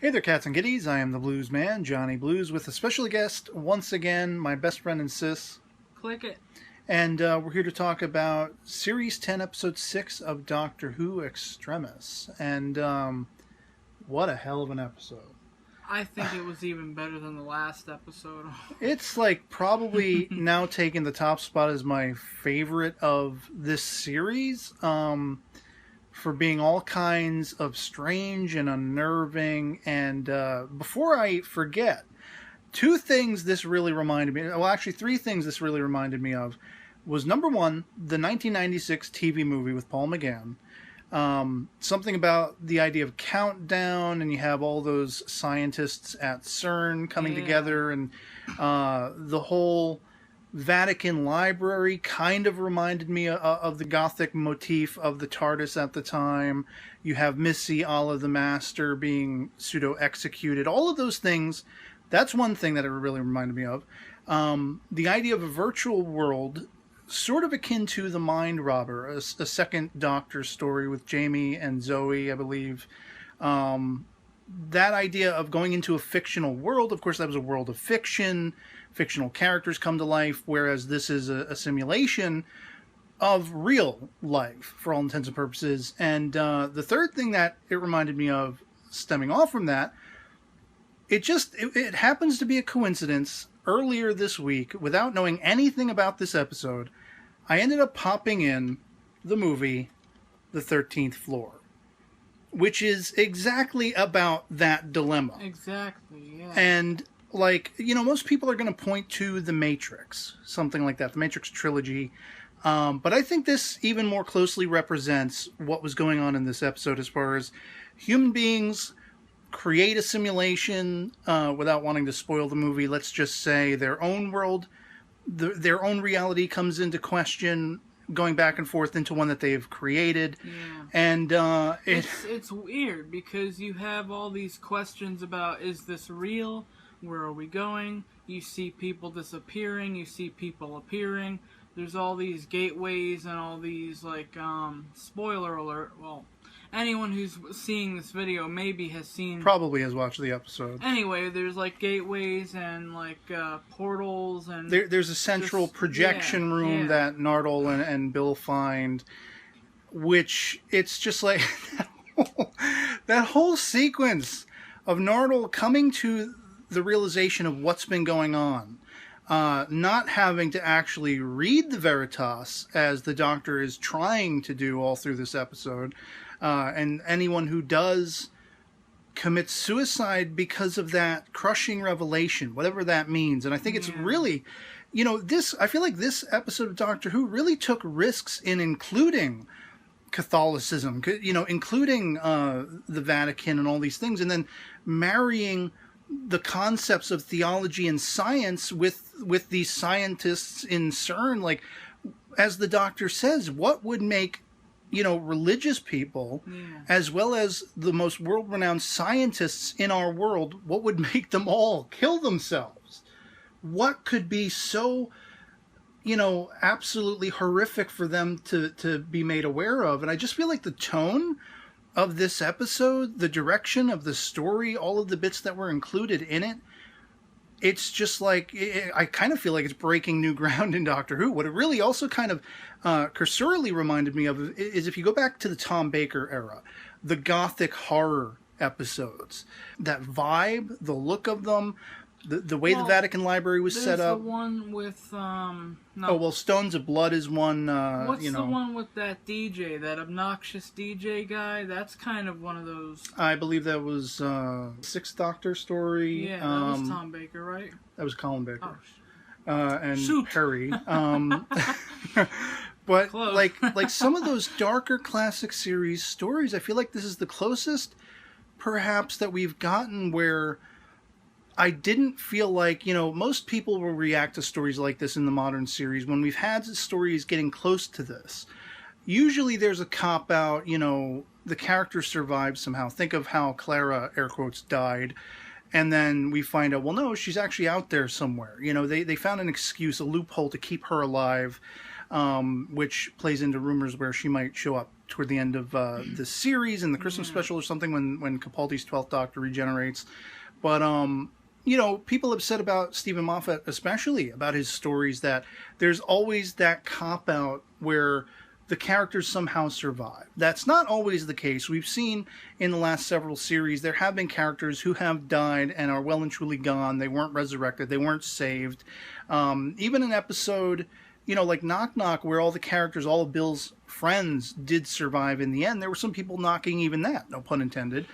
Hey there, cats and kitties. I am the Blues Man, Johnny Blues, with a special guest once again, my best friend and sis. Click it. And we're here to talk about Series 10, Episode 6 of Doctor Who, Extremis. And what a hell of an episode. I think it was even better than the last episode. It's like probably now taking the top spot as my favorite of this series. For being all kinds of strange and unnerving. And before I forget, two things this really reminded me, well, actually three things this really reminded me of, was number one, the 1996 TV movie with Paul McGann. Something about the idea of countdown, and you have all those scientists at CERN coming together, and the whole Vatican Library kind of reminded me of the Gothic motif of the TARDIS at the time. You have Missy, a la the Master, being pseudo-executed. All of those things, that's one thing that it really reminded me of. The idea of a virtual world, sort of akin to The Mind Robber, a second Doctor story with Jamie and Zoe, I believe. That idea of going into a fictional world, of course that was a world of fiction. Fictional characters come to life, whereas this is a simulation of real life, for all intents and purposes. And the third thing that it reminded me of, stemming off from that, it happens to be a coincidence. Earlier this week, without knowing anything about this episode, I ended up popping in the movie The 13th Floor, which is exactly about that dilemma. Exactly, yeah. And, like, you know, most people are going to point to The Matrix, something like that, the Matrix trilogy. But I think this even more closely represents what was going on in this episode as far as human beings create a simulation without wanting to spoil the movie. Let's just say their own world, their own reality comes into question, going back and forth into one that they've created. Yeah. And it's weird because you have all these questions about, is this real? Where are we going? You see people disappearing, you see people appearing. There's all these gateways and all these, like, spoiler alert, well, anyone who's seeing this video probably has watched the episode. Anyway, there's like gateways and like portals, and there's a central projection room that Nardole and Bill find, which it's just like that whole sequence of Nardole coming to the realization of what's been going on. Not having to actually read the Veritas, as the Doctor is trying to do all through this episode. And anyone who does commit suicide because of that crushing revelation, whatever that means. And I think it's really, you know, I feel like this episode of Doctor Who really took risks in including Catholicism, you know, including the Vatican and all these things, and then marrying the concepts of theology and science with these scientists in CERN. Like, as the Doctor says, what would make, you know, religious people, as well as the most world-renowned scientists in our world, what would make them all kill themselves? What could be so, you know, absolutely horrific for them to be made aware of? And I just feel like the tone of this episode, the direction of the story, all of the bits that were included in it, it's just like, I kind of feel like it's breaking new ground in Doctor Who. What it really also kind of cursorily reminded me of is, if you go back to the Tom Baker era, the Gothic horror episodes, that vibe, the look of them, the way the Vatican Library was set up. The one with no. Oh, well, Stones of Blood is one. What's the one with that DJ, that obnoxious DJ guy? That's kind of one of those. I believe that was Sixth Doctor story. Yeah, that was Tom Baker, right? That was Colin Baker. Oh, and shoot. Perry. But Close. like some of those darker classic series stories, I feel like this is the closest, perhaps, that we've gotten where I didn't feel like, you know, most people will react to stories like this in the modern series. When we've had stories getting close to this, usually there's a cop-out, you know, the character survives somehow. Think of how Clara, air quotes, died. And then we find out, well, no, she's actually out there somewhere. You know, they found an excuse, a loophole to keep her alive, which plays into rumors where she might show up toward the end of the series in the Christmas special or something when Capaldi's 12th Doctor regenerates. But people have said about Stephen Moffat, especially about his stories, that there's always that cop out where the characters somehow survive. That's not always the case. We've seen in the last several series there have been characters who have died and are well and truly gone. They weren't resurrected. They weren't saved. Even an episode, like Knock Knock, where all the characters, all of Bill's friends did survive in the end. There were some people knocking even that, no pun intended.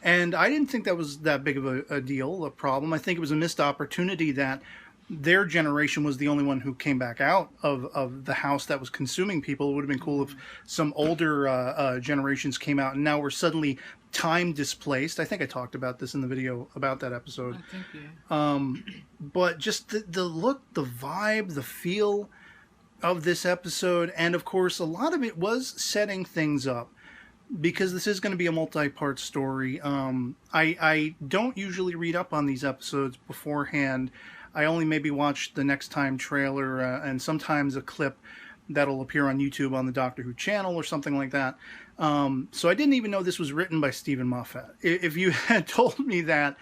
And I didn't think that was that big of a deal, a problem. I think it was a missed opportunity that their generation was the only one who came back out of the house that was consuming people. It would have been cool if some older generations came out, and now we're suddenly time displaced. I think I talked about this in the video about that episode. I think, yeah. But just the look, the vibe, the feel of this episode, and of course a lot of it was setting things up, because this is going to be a multi-part story. I don't usually read up on these episodes beforehand. I only maybe watch the next time trailer and sometimes a clip that'll appear on YouTube on the Doctor Who channel or something like that. So I didn't even know this was written by Stephen Moffat. If you had told me that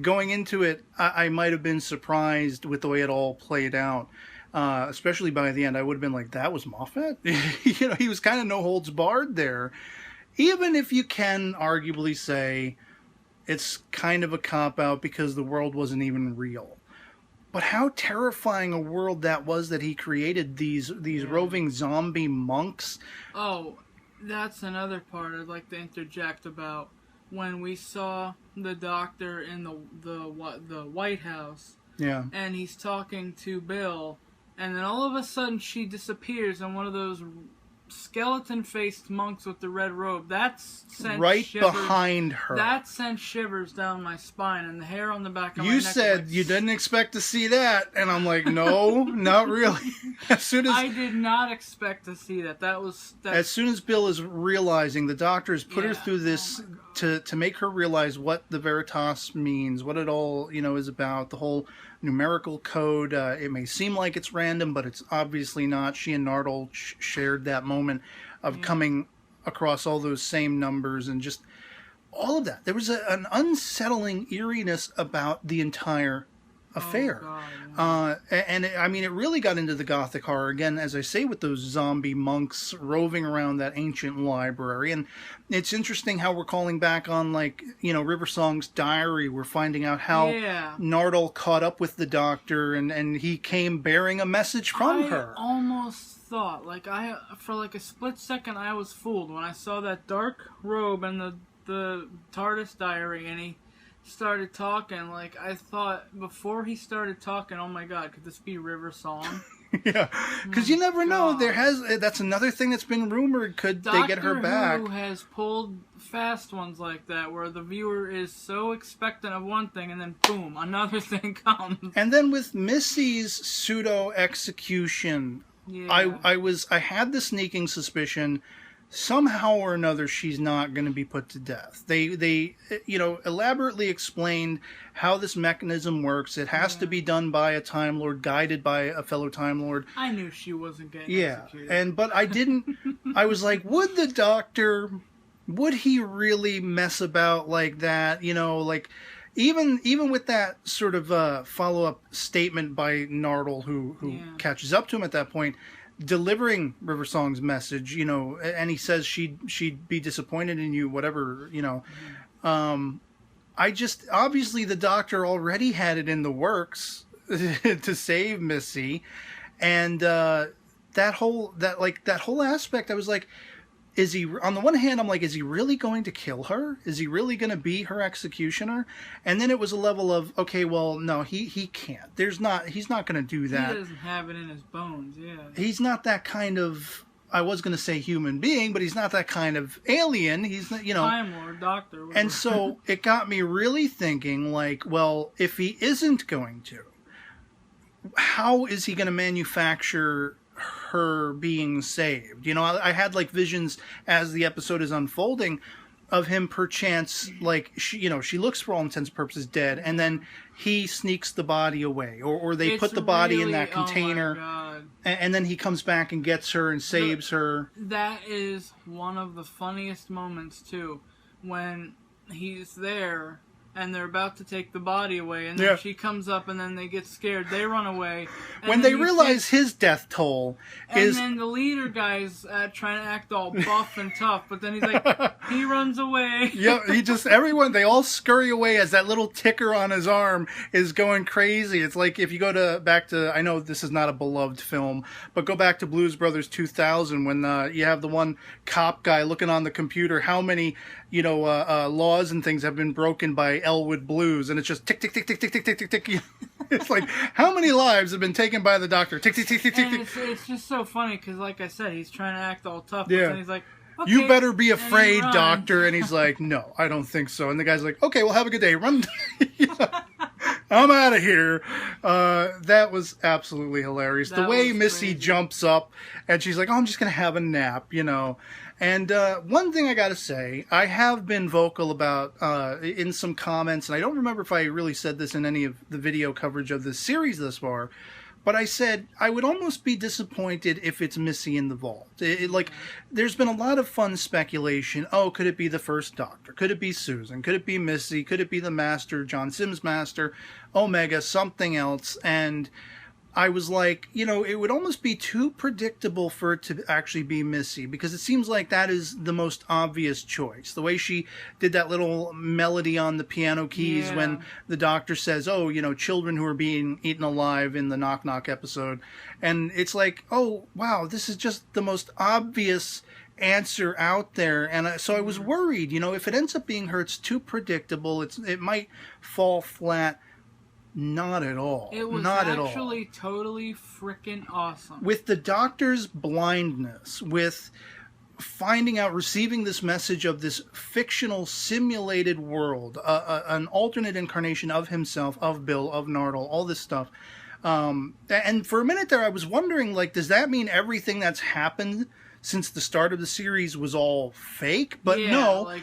going into it, I might have been surprised with the way it all played out. Especially by the end, I would have been like, that was Moffat? He was kind of no holds barred there. Even if you can arguably say it's kind of a cop-out because the world wasn't even real. But how terrifying a world that was that he created, these roving zombie monks. Oh, that's another part I'd like to interject about. When we saw the Doctor in the White House, yeah, and he's talking to Bill, and then all of a sudden she disappears, and one of those skeleton-faced monks with the red robe, that sent right shivers, behind her. That sent shivers down my spine, and the hair on the back of my neck. You said you didn't expect to see that, and I'm like, no, not really. As soon as I did not expect to see that. As soon as Bill is realizing, the Doctor has put her through this to make her realize what the Veritas means, what it all is about, the whole numerical code. It may seem like it's random, but it's obviously not. She and Nardole shared that moment of coming across all those same numbers, and just all of that. There was an unsettling eeriness about the entire affair. Oh, God, yeah. It really got into the gothic horror again, as I say, with those zombie monks roving around that ancient library. And it's interesting how we're calling back on, River Song's diary. We're finding out how Nardole caught up with the Doctor, and he came bearing a message from her. I almost thought, for a split second, I was fooled when I saw that dark robe and the TARDIS diary, and he started talking. I thought before he started talking, oh my God, could this be River Song? Yeah, because you never know. That's another thing that's been rumored. Could they get her back? Doctor Who has pulled fast ones like that, where the viewer is so expectant of one thing, and then boom, another thing comes. And then with Missy's pseudo execution, I had the sneaking suspicion, somehow or another, she's not going to be put to death. They elaborately explained how this mechanism works. It has to be done by a Time Lord, guided by a fellow Time Lord. I knew she wasn't getting executed. But I didn't. I was like, would the Doctor, would he really mess about like that? Even with that sort of follow-up statement by Nardole, who catches up to him at that point, delivering River Song's message, and he says she'd be disappointed in you, whatever, I just, obviously the Doctor already had it in the works to save Missy, and that whole aspect, I was like, is he, on the one hand, I'm like, is he really going to kill her? Is he really going to be her executioner? And then it was a level of, okay, well, no, he can't. He's not going to do that. He doesn't have it in his bones, yeah. He's not that kind of, I was going to say human being, but he's not that kind of alien. He's not, Time Lord, Doctor. Whatever. And so it got me really thinking, well, if he isn't going to, how is he going to manufacture her being saved? I had visions as the episode is unfolding of him perchance, she looks for all intents and purposes dead, and then he sneaks the body away, or they put the body in that container, and then he comes back and gets her and saves her. That is one of the funniest moments too, when he's there and they're about to take the body away, and then she comes up, and then they get scared. They run away. When they realize his death toll is... And then the leader guy's trying to act all buff and tough, but then he's like, he runs away. Yeah, they all scurry away as that little ticker on his arm is going crazy. It's like if you go back to, I know this is not a beloved film, but go back to Blues Brothers 2000 when you have the one cop guy looking on the computer, how many laws and things have been broken by Elwood Blues, and it's just tick, tick, tick, tick, tick, tick, tick, tick, tick. It's like, how many lives have been taken by the doctor? Tick, tick, tick, tick, tick, tick. It's just so funny, because like I said, he's trying to act all tough, and he's like, okay, you better be afraid, doctor. And he's like, no, I don't think so. And the guy's like, okay, well, have a good day. Run. I'm out of here. That was absolutely hilarious. The way Missy jumps up and she's like, oh, I'm just going to have a nap, And one thing I got to say, I have been vocal about in some comments, and I don't remember if I really said this in any of the video coverage of this series thus far, but I said I would almost be disappointed if it's Missy in the vault. There's been a lot of fun speculation. Oh, could it be the first Doctor? Could it be Susan? Could it be Missy? Could it be the Master, John Sims Master, Omega, something else? And I was like, it would almost be too predictable for it to actually be Missy, because it seems like that is the most obvious choice. The way she did that little melody on the piano keys when the doctor says, oh, children who are being eaten alive in the Knock Knock episode. And it's like, oh, wow, this is just the most obvious answer out there. And so I was worried, if it ends up being her, it's too predictable. It might fall flat. Not at all. It was Not actually totally freaking awesome. With the doctor's blindness, with finding out, receiving this message of this fictional simulated world, an alternate incarnation of himself, of Bill, of Nardole, all this stuff. And for a minute there, I was wondering, does that mean everything that's happened since the start of the series was all fake? But no.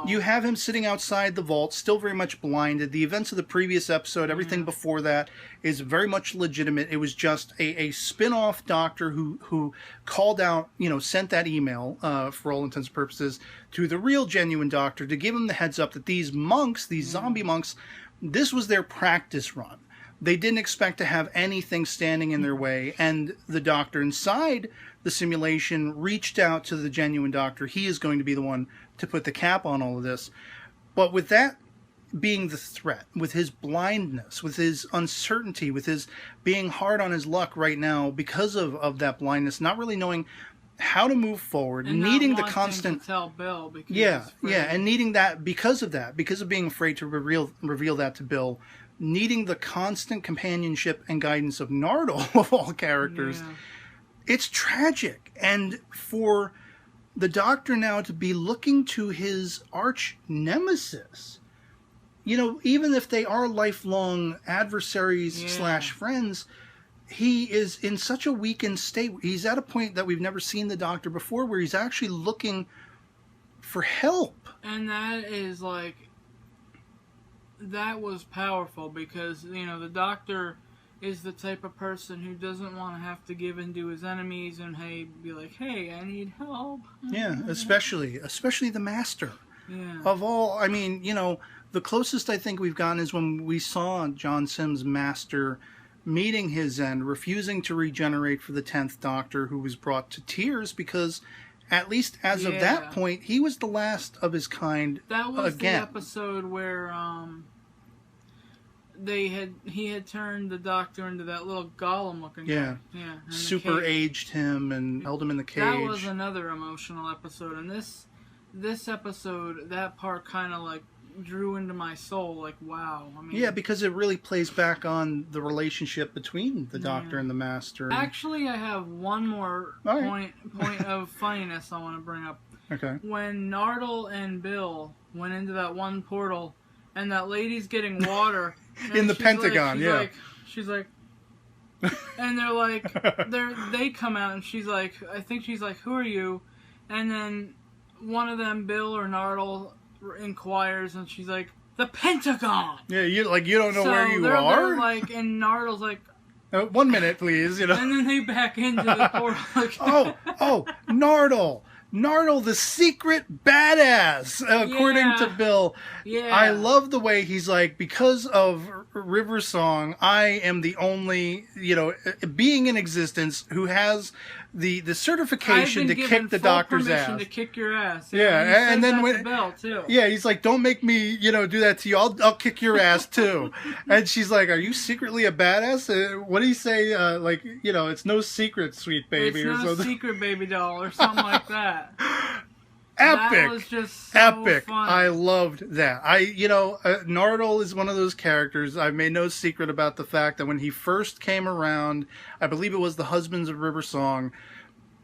You have him sitting outside the vault, still very much blinded. The events of the previous episode, everything before that, is very much legitimate. It was just a spin-off doctor who called out, sent that email, for all intents and purposes, to the real genuine doctor to give him the heads up that these monks, these zombie monks, this was their practice run. They didn't expect to have anything standing in their way, and the doctor inside the simulation reached out to the genuine doctor. He is going to be the one to put the cap on all of this. But with that being the threat, with his blindness, with his uncertainty, with his being hard on his luck right now because of that blindness, not really knowing how to move forward, and needing not the constant... to tell Bill because and needing that because of being afraid to reveal that to Bill, needing the constant companionship and guidance of Nardole, of all characters. Yeah. It's tragic. And for the Doctor now to be looking to his arch nemesis, even if they are lifelong adversaries / friends, he is in such a weakened state. He's at a point that we've never seen the Doctor before, where he's actually looking for help. And that is that was powerful, because the Doctor is the type of person who doesn't want to have to give in to his enemies and be like, hey, I need help. Yeah, especially the Master. Yeah. Of all, the closest I think we've gotten is when we saw John Sims' Master meeting his end, refusing to regenerate for the 10th Doctor, who was brought to tears because, at least as of that point, he was the last of his kind. That was the episode where he had turned the Doctor into that little golem looking guy. Yeah. Super aged him and held him in the cage. That was another emotional episode, and this episode, that part kind of drew into my soul, wow. Because it really plays back on the relationship between the Doctor and the Master. Actually, I have one more point of funniness I want to bring up. Okay. When Nardole and Bill went into that one portal, and that lady's getting water in the Pentagon, she's like, and they're like, they come out, and I think she's like, who are you? And then one of them, Bill or Nardole, inquires, and she's like, the Pentagon. Yeah, you don't know where you are. They're and Nardle's like, 1 minute, please. You know. And then they back into the portal again. Nardole. Nardole, the secret badass, according to Bill. Yeah. I love the way he's like, because of River Song, I am the only, being in existence who has the certification to kick the doctor's ass. To kick your ass. Yeah, and then when Bell too. Yeah, he's like, "Don't make me, do that to you. I'll kick your ass too." And she's like, "Are you secretly a badass?" What do you say? It's no secret, sweet baby, it's or no something. Secret baby doll, or something like that. Epic. That was just so epic. funny. I loved that. Nardole is one of those characters. I've made no secret about the fact that when he first came around, I believe it was the Husbands of River Song,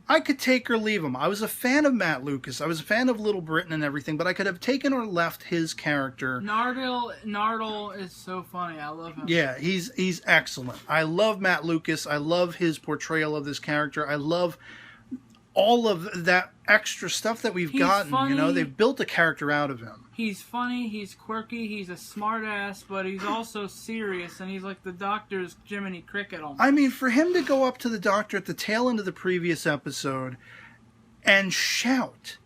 I could take or leave him. I was a fan of Matt Lucas. I was a fan of Little Britain and everything, but I could have taken or left his character. Nardole is so funny. I love him. Yeah, he's excellent. I love Matt Lucas. I love his portrayal of this character. I love all of that extra stuff that we've gotten. Funny. They've built a character out of him. He's funny, he's quirky, he's a smart ass, but he's also serious, and he's like the Doctor's Jiminy Cricket almost. I mean, for him to go up to the Doctor at the tail end of the previous episode and shout.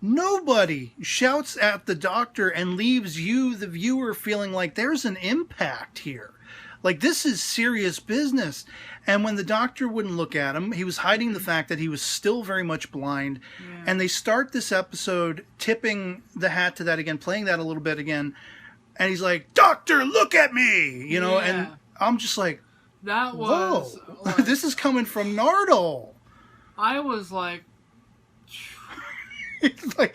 Nobody shouts at the Doctor and leaves you, the viewer, feeling like there's an impact here. Like, this is serious business. And when the Doctor wouldn't look at him, he was hiding the fact that he was still very much blind. Yeah. And they start this episode tipping the hat to that again, playing that a little bit again. And he's like, "Doctor, look at me!" And I'm just like, that was... whoa, like, this is coming from Nardole. I was like... It's like,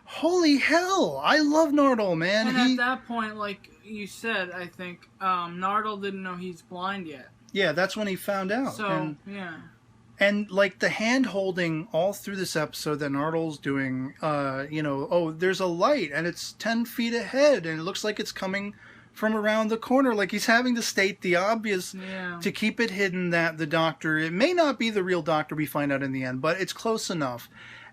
holy hell, I love Nardole, man. And at that point, like you said, I think, Nardole didn't know he's blind yet. Yeah, that's when he found out. So, And like the hand holding all through this episode that Nardole's doing, there's a light and it's 10 feet ahead and it looks like it's coming from around the corner. Like he's having to state the obvious to keep it hidden that the Doctor, it may not be the real Doctor we find out in the end, but it's close enough.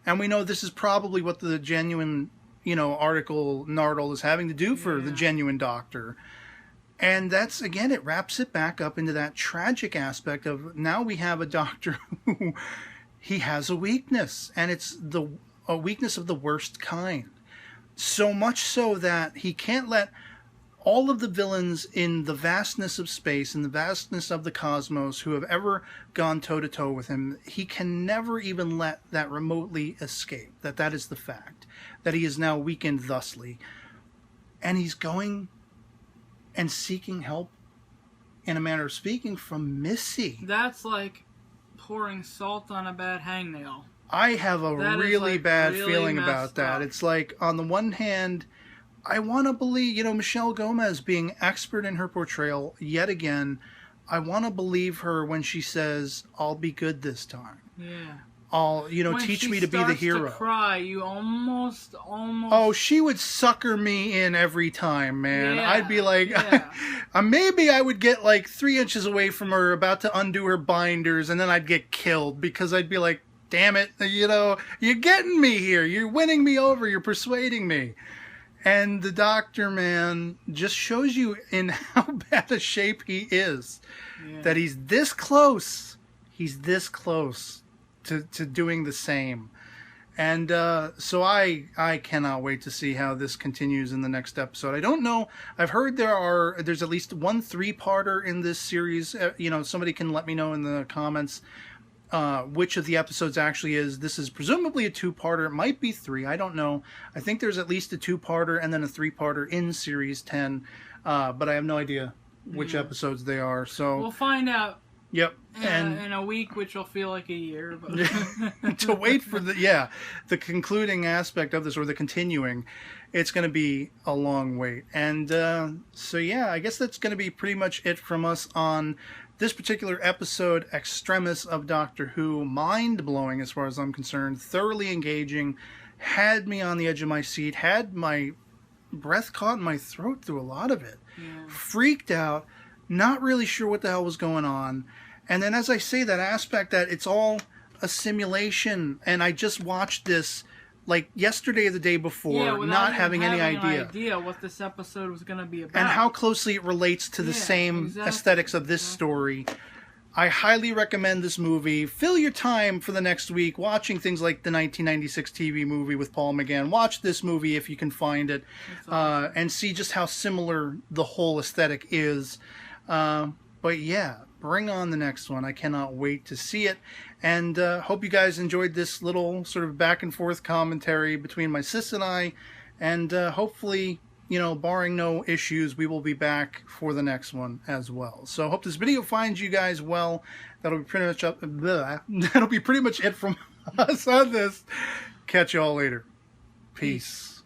And we know this is probably what the genuine, article Nardole is having to do for the genuine Doctor. And that's, again, it wraps it back up into that tragic aspect of now we have a Doctor who he has a weakness. And it's a weakness of the worst kind. So much so that he can't let all of the villains in the vastness of space and the vastness of the cosmos who have ever gone toe-to-toe with him, he can never even let that remotely escape. That is the fact. That he is now weakened thusly. And he's going and seeking help, in a manner of speaking, from Missy. That's like pouring salt on a bad hangnail. I have a really bad feeling about that. It's like, on the one hand, I want to believe, Michelle Gomez being expert in her portrayal, yet again, I want to believe her when she says, "I'll be good this time." Yeah. I'll, teach me to be the hero. When she starts to cry, you almost... Oh, she would sucker me in every time, man. Yeah, I'd be like... maybe I would get like 3 inches away from her, about to undo her binders, and then I'd get killed because I'd be like, "Damn it, you're getting me here. You're winning me over. You're persuading me." And the Doctor, man, just shows you in how bad a shape he is. Yeah. That he's this close. He's this close to doing the same. And so I cannot wait to see how this continues in the next episode. I don't know. I've heard there's at least one 3-parter in this series. Somebody can let me know in the comments which of the episodes actually is. This is presumably a 2-parter. It might be 3. I don't know. I think there's at least a 2-parter and then a 3-parter in Series 10. But I have no idea which episodes they are. So we'll find out. Yep. In a week, which will feel like a year. But to wait for the concluding aspect of this, or the continuing, it's going to be a long wait. And I guess that's going to be pretty much it from us on this particular episode, Extremis of Doctor Who. Mind-blowing as far as I'm concerned. Thoroughly engaging. Had me on the edge of my seat. Had my breath caught in my throat through a lot of it. Yeah. Freaked out. Not really sure what the hell was going on. And then as I say, that aspect that it's all a simulation, and I just watched this like yesterday or the day before, not having any idea what this episode was going to be about. And how closely it relates to the same aesthetics of this story. I highly recommend this movie. Fill your time for the next week watching things like the 1996 TV movie with Paul McGann. Watch this movie if you can find it, awesome. and see just how similar the whole aesthetic is. But yeah, bring on the next one. I cannot wait to see it. And hope you guys enjoyed this little sort of back and forth commentary between my sis and I. And hopefully, barring no issues, we will be back for the next one as well. So hope this video finds you guys well. That'll be pretty much that'll be pretty much it from us on this. Catch y'all later. Peace.